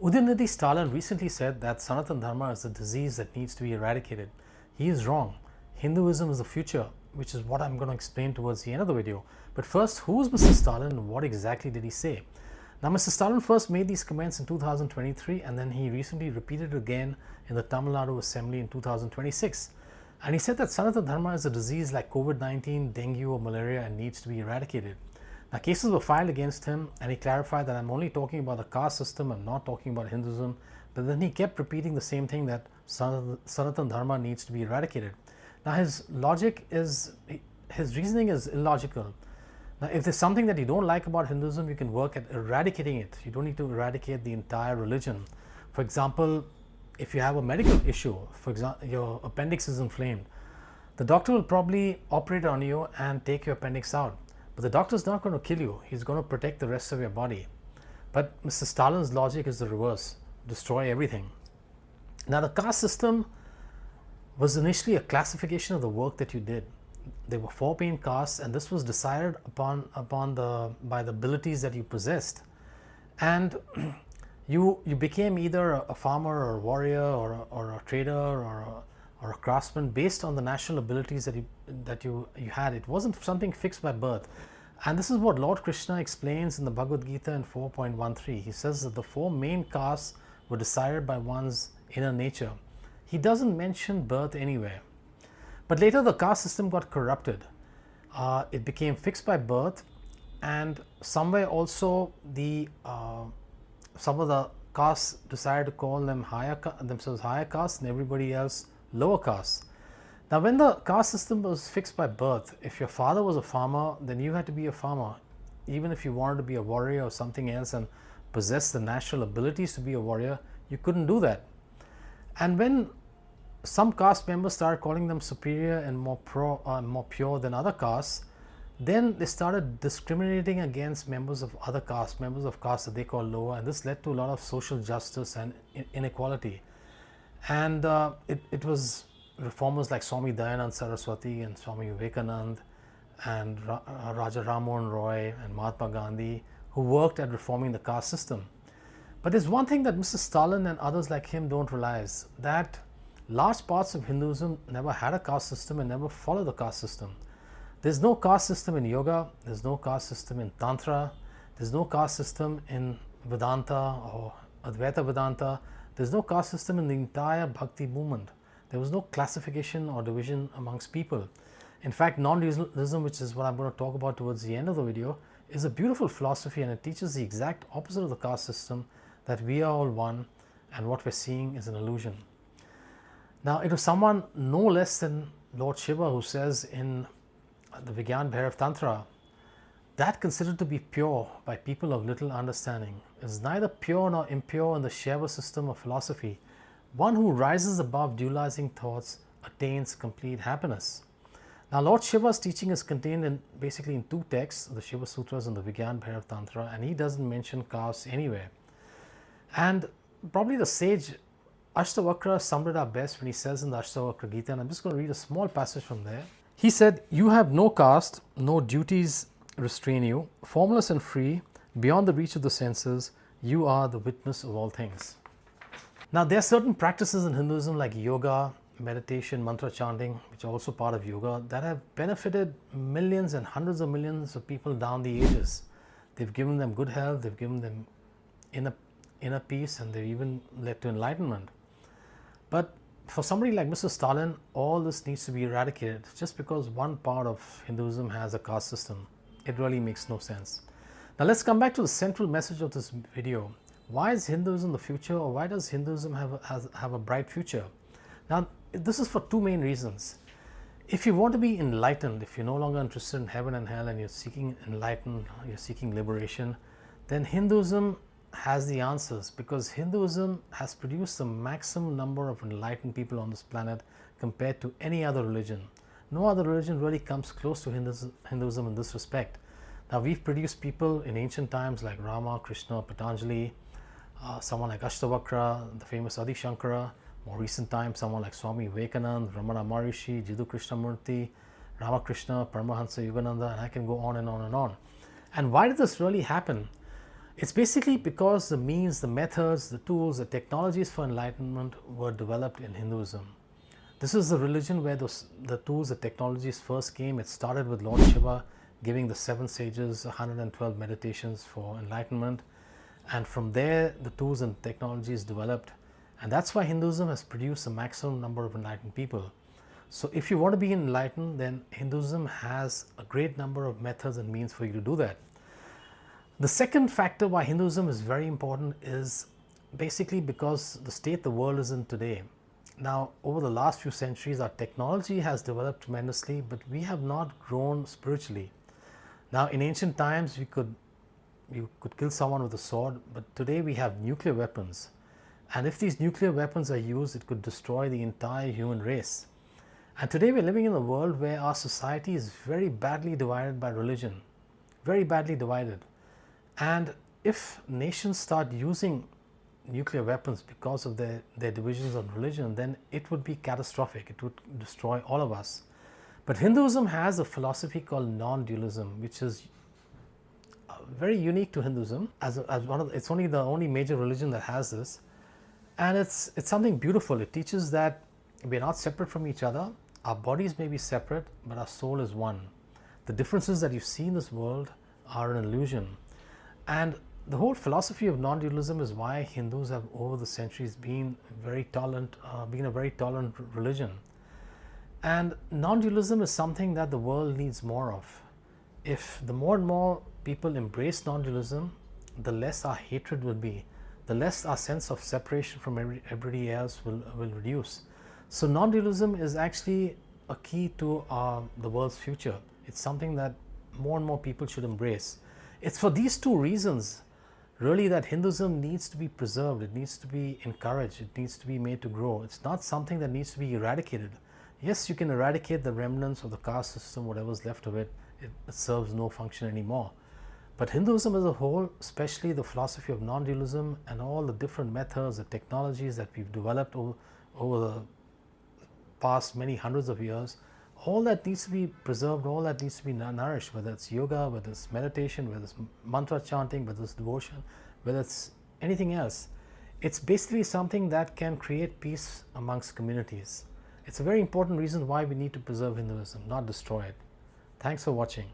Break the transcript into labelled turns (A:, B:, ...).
A: Udhayanidhi Stalin recently said that Sanatana Dharma is a disease that needs to be eradicated. He is wrong. Hinduism is the future, which is what I'm going to explain towards the end of the video. But first, who is Mr. Stalin and what exactly did he say? Now, Mr. Stalin first made these comments in 2023 and then he recently repeated it again in the Tamil Nadu Assembly in 2026. And he said that Sanatana Dharma is a disease like COVID-19, dengue or malaria and needs to be eradicated. Now, cases were filed against him and he clarified that I'm only talking about the caste system, I'm not talking about Hinduism. But then he kept repeating the same thing, that Sanatana Dharma needs to be eradicated. Now, his reasoning is illogical. Now, if there's something that you don't like about Hinduism, you can work at eradicating it. You don't need to eradicate the entire religion. For example, if you have a medical issue, for example, your appendix is inflamed, the doctor will probably operate on you and take your appendix out. But the doctor is not going to kill you. He's going to protect the rest of your body. But Mr. Stalin's logic is the reverse. Destroy everything. Now, the caste system was initially a classification of the work that you did. There were 4 main castes and this was decided upon by the abilities that you possessed. And you became either a farmer or a warrior or a trader or a craftsman based on the national abilities that you had. It wasn't something fixed by birth. And this is what Lord Krishna explains in the Bhagavad Gita in 4.13. He says that the 4 main castes were decided by one's inner nature. He doesn't mention birth anywhere. But later the caste system got corrupted. It became fixed by birth, and somewhere also some of the castes decided to call themselves higher castes and everybody else lower castes. Now, when the caste system was fixed by birth, if your father was a farmer, then you had to be a farmer. Even if you wanted to be a warrior or something else and possess the natural abilities to be a warrior, you couldn't do that. And when some caste members started calling them superior and more pure than other castes, then they started discriminating against members of other castes, members of castes that they call lower, and this led to a lot of social justice and inequality. And it was reformers like Swami Dayanand Saraswati and Swami Vivekanand and Raja Ram Mohan Roy and Mahatma Gandhi who worked at reforming the caste system. But there's one thing that Mr. Stalin and others like him don't realize, that large parts of Hinduism never had a caste system and never followed the caste system. There's no caste system in yoga, there's no caste system in Tantra, there's no caste system in Vedanta or Advaita Vedanta, there's no caste system in the entire Bhakti movement. There was no classification or division amongst people. In fact, Non-Dualism, which is what I'm going to talk about towards the end of the video, is a beautiful philosophy and it teaches the exact opposite of the caste system, that we are all one and what we're seeing is an illusion. Now, it was someone no less than Lord Shiva who says in the Vigyan Bhairav Tantra, that considered to be pure by people of little understanding is neither pure nor impure in the Shiva system of philosophy. One who rises above dualizing thoughts attains complete happiness. Now, Lord Shiva's teaching is contained basically in 2 texts, the Shiva Sutras and the Vigyan Bhairav Tantra, and he doesn't mention caste anywhere. And probably the sage Ashtavakra summed it up best when he says in the Ashtavakra Gita, and I'm just going to read a small passage from there. He said, "You have no caste, no duties restrain you, formless and free, beyond the reach of the senses, you are the witness of all things." Now, there are certain practices in Hinduism like yoga, meditation, mantra chanting, which are also part of yoga, that have benefited millions and hundreds of millions of people down the ages. They've given them good health, they've given them inner peace, and they've even led to enlightenment. But for somebody like Mr. Stalin, all this needs to be eradicated just because one part of Hinduism has a caste system. It really makes no sense. Now, let's come back to the central message of this video. Why is Hinduism the future, or why does Hinduism have a bright future? Now, this is for 2 main reasons. If you want to be enlightened, if you're no longer interested in heaven and hell and you're seeking enlightenment, you're seeking liberation, then Hinduism has the answers, because Hinduism has produced the maximum number of enlightened people on this planet compared to any other religion. No other religion really comes close to Hinduism in this respect. Now, we've produced people in ancient times like Rama, Krishna, Patanjali, someone like Ashtavakra, the famous Adi Shankara. More recent times, someone like Swami Vivekananda, Ramana Maharishi, Jiddu Krishnamurti, Ramakrishna, Paramahansa Yogananda, and I can go on and on and on. And why did this really happen? It's basically because the means, the methods, the tools, the technologies for enlightenment were developed in Hinduism. This is the religion where the tools, the technologies first came. It started with Lord Shiva giving the 7 sages 112 meditations for enlightenment. And from there, the tools and technologies developed. And that's why Hinduism has produced a maximum number of enlightened people. So if you want to be enlightened, then Hinduism has a great number of methods and means for you to do that. The second factor why Hinduism is very important is basically because the state the world is in today. Now, over the last few centuries, our technology has developed tremendously, but we have not grown spiritually. Now, in ancient times, you could kill someone with a sword, but today we have nuclear weapons. And if these nuclear weapons are used, it could destroy the entire human race. And today we're living in a world where our society is very badly divided by religion, very badly divided. And if nations start using nuclear weapons because of their divisions on religion, then it would be catastrophic. It would destroy all of us. But Hinduism has a philosophy called Non-Dualism, which is very unique to Hinduism. It's only the only major religion that has this. And it's something beautiful. It teaches that we're not separate from each other. Our bodies may be separate, but our soul is one. The differences that you see in this world are an illusion. And the whole philosophy of non-dualism is why Hindus have over the centuries been a very tolerant religion. And non-dualism is something that the world needs more of. If the more and more people embrace non-dualism, the less our hatred will be, the less our sense of separation from everybody else will reduce. So non-dualism is actually a key to the world's future. It's something that more and more people should embrace. It's for these two reasons really that Hinduism needs to be preserved, it needs to be encouraged, it needs to be made to grow. It's not something that needs to be eradicated. Yes, you can eradicate the remnants of the caste system, whatever's left of it, it serves no function anymore. But Hinduism as a whole, especially the philosophy of non-dualism and all the different methods, the technologies that we've developed over the past many hundreds of years, all that needs to be preserved, all that needs to be nourished, whether it's yoga, whether it's meditation, whether it's mantra chanting, whether it's devotion, whether it's anything else. It's basically something that can create peace amongst communities. It's a very important reason why we need to preserve Hinduism, not destroy it. Thanks for watching.